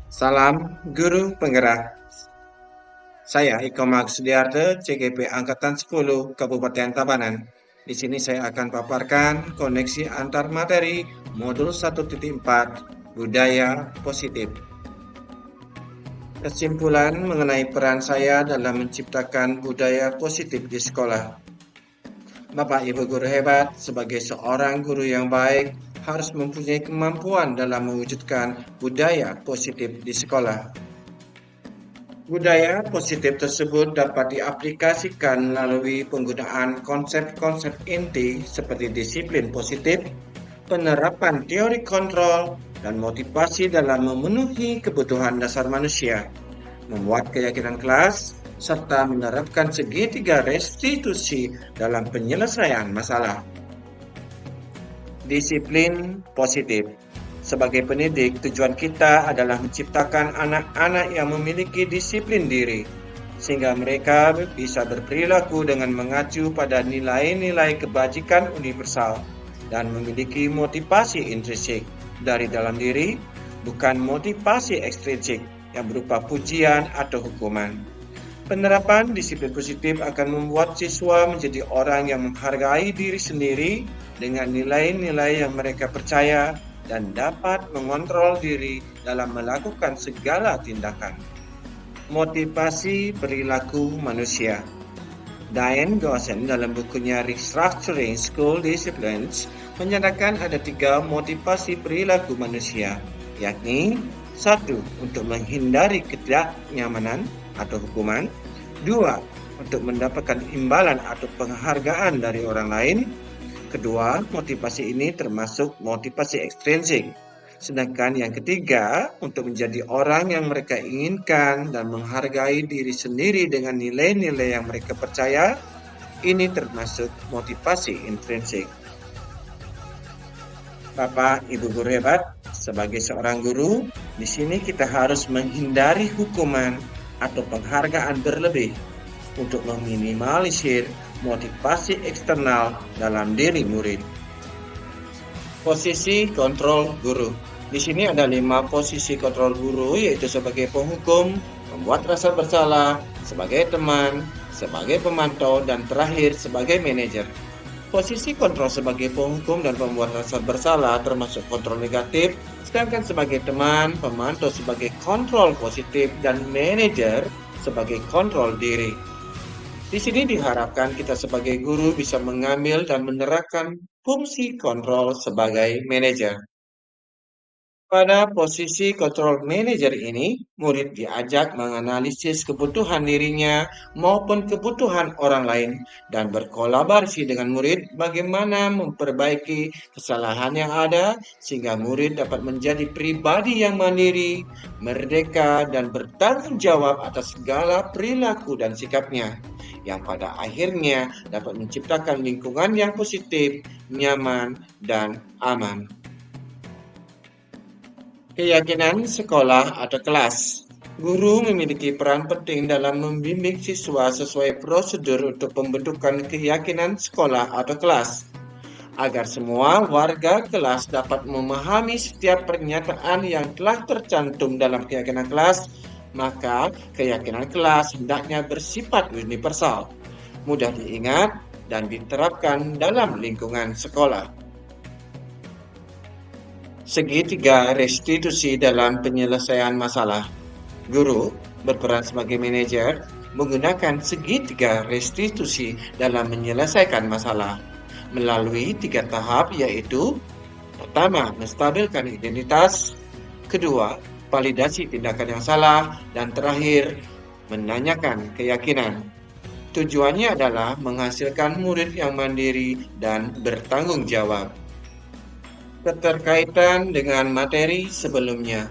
Salam Guru Penggerak. Saya Iko Maksudiyarto, CGP Angkatan 10 Kabupaten Tabanan. Di sini saya akan paparkan koneksi antar materi modul 1.4 Budaya Positif. Kesimpulan mengenai peran saya dalam menciptakan budaya positif di sekolah. Bapak Ibu guru hebat, sebagai seorang guru yang baik, harus mempunyai kemampuan dalam mewujudkan budaya positif di sekolah. Budaya positif tersebut dapat diaplikasikan melalui penggunaan konsep-konsep inti seperti disiplin positif, penerapan teori kontrol, dan motivasi dalam memenuhi kebutuhan dasar manusia, membuat keyakinan kelas, serta menerapkan segitiga restitusi dalam penyelesaian masalah. Disiplin positif. Sebagai pendidik, tujuan kita adalah menciptakan anak-anak yang memiliki disiplin diri, sehingga mereka bisa berperilaku dengan mengacu pada nilai-nilai kebajikan universal dan memiliki motivasi intrinsik dari dalam diri, bukan motivasi ekstrinsik yang berupa pujian atau hukuman. Penerapan disiplin positif akan membuat siswa menjadi orang yang menghargai diri sendiri dengan nilai-nilai yang mereka percaya dan dapat mengontrol diri dalam melakukan segala tindakan. Motivasi perilaku manusia. Diane Goshen dalam bukunya Restructuring School Disciplines menyatakan ada 3 motivasi perilaku manusia, yakni 1. Untuk menghindari ketidaknyamanan atau hukuman, 2. Untuk mendapatkan imbalan atau penghargaan dari orang lain. Kedua, motivasi ini termasuk motivasi ekstrinsik. Sedangkan yang ketiga, untuk menjadi orang yang mereka inginkan dan menghargai diri sendiri dengan nilai-nilai yang mereka percaya, ini termasuk motivasi intrinsik. Bapak, Ibu guru hebat, sebagai seorang guru, di sini kita harus menghindari hukuman atau penghargaan berlebih untuk meminimalisir motivasi eksternal dalam diri murid. Posisi kontrol guru. Di sini ada 5 posisi kontrol guru, yaitu sebagai penghukum, membuat rasa bersalah, sebagai teman, sebagai pemantau, dan terakhir sebagai manajer. Posisi kontrol sebagai penghukum dan pembuat rasa bersalah termasuk kontrol negatif, sedangkan sebagai teman, pemantau sebagai kontrol positif, dan manajer sebagai kontrol diri. Di sini diharapkan kita sebagai guru bisa mengambil dan menerapkan fungsi kontrol sebagai manajer. Pada posisi kontrol manajer ini, murid diajak menganalisis kebutuhan dirinya maupun kebutuhan orang lain dan berkolaborasi dengan murid bagaimana memperbaiki kesalahan yang ada sehingga murid dapat menjadi pribadi yang mandiri, merdeka, dan bertanggung jawab atas segala perilaku dan sikapnya, yang pada akhirnya dapat menciptakan lingkungan yang positif, nyaman, dan aman. Keyakinan sekolah atau kelas. Guru memiliki peran penting dalam membimbing siswa sesuai prosedur untuk pembentukan keyakinan sekolah atau kelas, agar semua warga kelas dapat memahami setiap pernyataan yang telah tercantum dalam keyakinan kelas. Maka keyakinan kelas hendaknya bersifat universal, mudah diingat, dan diterapkan dalam lingkungan sekolah. Segitiga restitusi dalam penyelesaian masalah. Guru berperan sebagai manajer menggunakan segitiga restitusi dalam menyelesaikan masalah melalui 3 tahap, yaitu pertama, menstabilkan identitas, kedua, validasi tindakan yang salah, dan terakhir, menanyakan keyakinan. Tujuannya adalah menghasilkan murid yang mandiri dan bertanggung jawab. Keterkaitan dengan materi sebelumnya.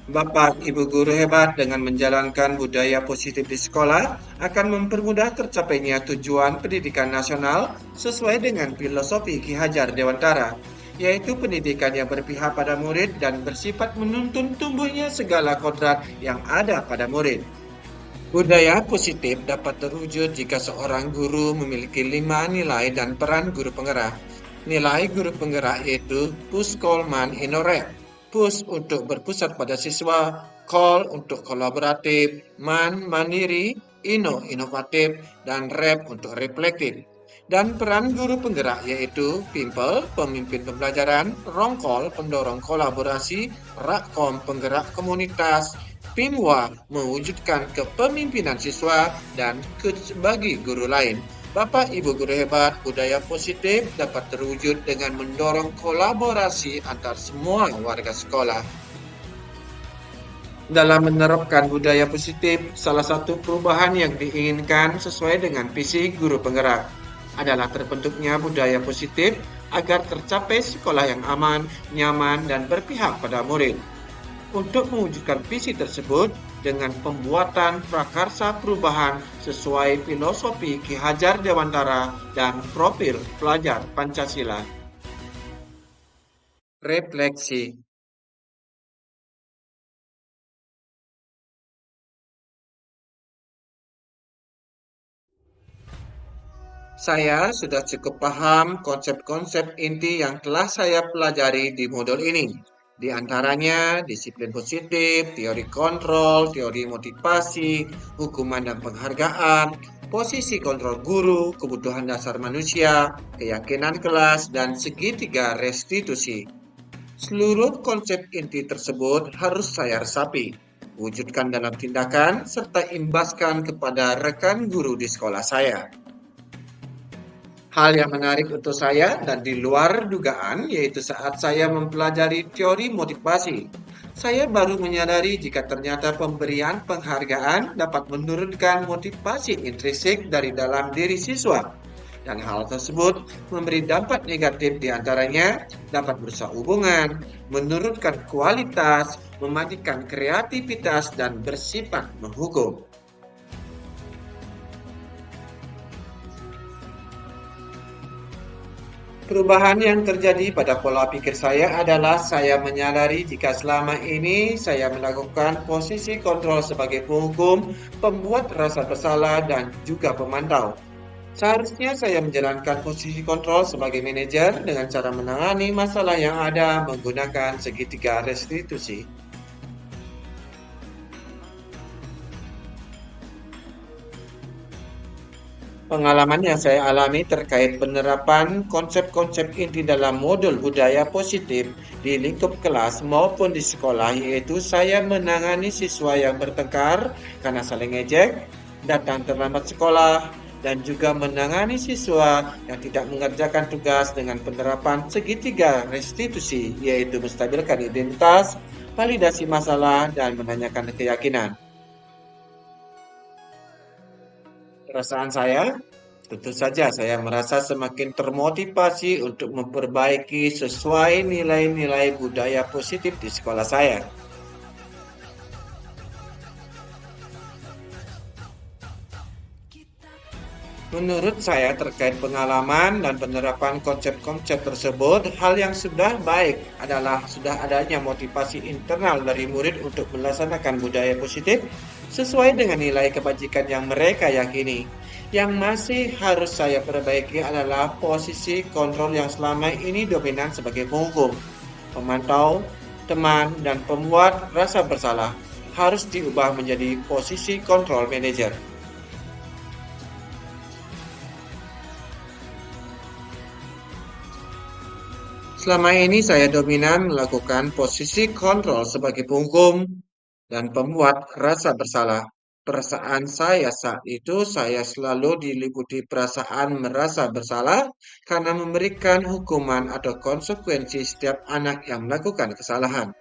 Bapak, Ibu guru hebat dengan menjalankan budaya positif di sekolah akan mempermudah tercapainya tujuan pendidikan nasional sesuai dengan filosofi Ki Hajar Dewantara, yaitu pendidikan yang berpihak pada murid dan bersifat menuntun tumbuhnya segala kodrat yang ada pada murid. Budaya positif dapat terwujud jika seorang guru memiliki 5 nilai dan peran guru penggerak. Nilai guru penggerak yaitu Push Coleman Inore, push untuk berpusat pada siswa, call untuk kolaboratif, mandiri, inovatif, dan rep untuk reflektif. Dan peran guru penggerak yaitu Pimpel, pemimpin pembelajaran, Rongkol, pendorong kolaborasi, Rakkom, penggerak komunitas, Pimwa, mewujudkan kepemimpinan siswa, dan bagi guru lain. Bapak Ibu guru hebat, budaya positif dapat terwujud dengan mendorong kolaborasi antar semua warga sekolah. Dalam menerapkan budaya positif, salah satu perubahan yang diinginkan sesuai dengan visi guru penggerak adalah terbentuknya budaya positif agar tercapai sekolah yang aman, nyaman, dan berpihak pada murid. Untuk mewujudkan visi tersebut dengan pembuatan prakarsa perubahan sesuai filosofi Ki Hajar Dewantara dan profil pelajar Pancasila. Refleksi. Saya sudah cukup paham konsep-konsep inti yang telah saya pelajari di modul ini. Di antaranya disiplin positif, teori kontrol, teori motivasi, hukuman dan penghargaan, posisi kontrol guru, kebutuhan dasar manusia, keyakinan kelas, dan segitiga restitusi. Seluruh konsep inti tersebut harus saya resapi, wujudkan dalam tindakan, serta imbaskan kepada rekan guru di sekolah saya. Hal yang menarik untuk saya dan di luar dugaan yaitu saat saya mempelajari teori motivasi. Saya baru menyadari jika ternyata pemberian penghargaan dapat menurunkan motivasi intrinsik dari dalam diri siswa. Dan hal tersebut memberi dampak negatif diantaranya dapat merusak hubungan, menurunkan kualitas, mematikan kreativitas, dan bersifat menghukum. Perubahan yang terjadi pada pola pikir saya adalah saya menyadari jika selama ini saya melakukan posisi kontrol sebagai penghukum, pembuat rasa bersalah, dan juga pemantau. Seharusnya saya menjalankan posisi kontrol sebagai manajer dengan cara menangani masalah yang ada menggunakan segitiga restitusi. Pengalaman yang saya alami terkait penerapan konsep-konsep inti dalam modul budaya positif di lingkup kelas maupun di sekolah yaitu saya menangani siswa yang bertengkar karena saling ejek, datang terlambat sekolah, dan juga menangani siswa yang tidak mengerjakan tugas dengan penerapan segitiga restitusi yaitu menstabilkan identitas, validasi masalah, dan menanyakan keyakinan. Perasaan saya, tentu saja saya merasa semakin termotivasi untuk memperbaiki sesuai nilai-nilai budaya positif di sekolah saya. Menurut saya terkait pengalaman dan penerapan konsep-konsep tersebut, hal yang sudah baik adalah sudah adanya motivasi internal dari murid untuk melaksanakan budaya positif sesuai dengan nilai kebajikan yang mereka yakini. Yang masih harus saya perbaiki adalah posisi kontrol yang selama ini dominan sebagai penghukum, pemantau, teman, dan pembuat rasa bersalah harus diubah menjadi posisi kontrol manajer. Selama ini saya dominan melakukan posisi kontrol sebagai penghukum dan pembuat rasa bersalah. Perasaan saya saat itu saya selalu diliputi perasaan merasa bersalah karena memberikan hukuman atau konsekuensi setiap anak yang melakukan kesalahan.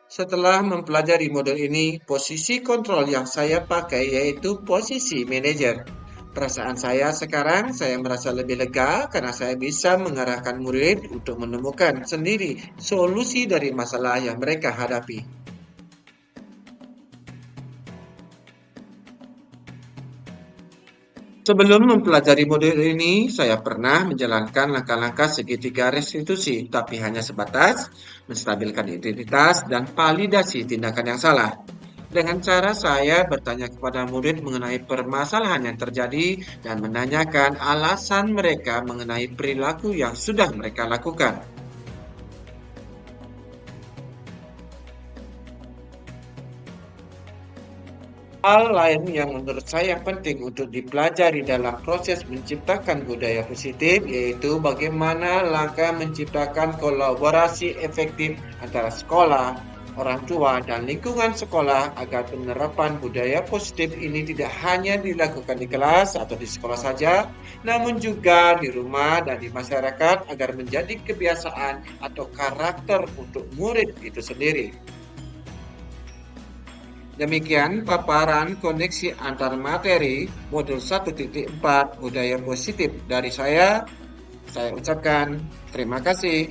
Setelah mempelajari model ini, posisi kontrol yang saya pakai yaitu posisi manajer. Perasaan saya sekarang, saya merasa lebih lega karena saya bisa mengarahkan murid untuk menemukan sendiri solusi dari masalah yang mereka hadapi. Sebelum mempelajari modul ini, saya pernah menjalankan langkah-langkah segitiga restitusi, tapi hanya sebatas menstabilkan identitas dan validasi tindakan yang salah. Dengan cara saya bertanya kepada murid mengenai permasalahan yang terjadi dan menanyakan alasan mereka mengenai perilaku yang sudah mereka lakukan. Hal lain yang menurut saya penting untuk dipelajari dalam proses menciptakan budaya positif yaitu bagaimana langkah menciptakan kolaborasi efektif antara sekolah, orang tua, dan lingkungan sekolah agar penerapan budaya positif ini tidak hanya dilakukan di kelas atau di sekolah saja, namun juga di rumah dan di masyarakat agar menjadi kebiasaan atau karakter untuk murid itu sendiri. Demikian paparan koneksi antar materi modul 1.4 budaya positif dari saya. Saya ucapkan terima kasih.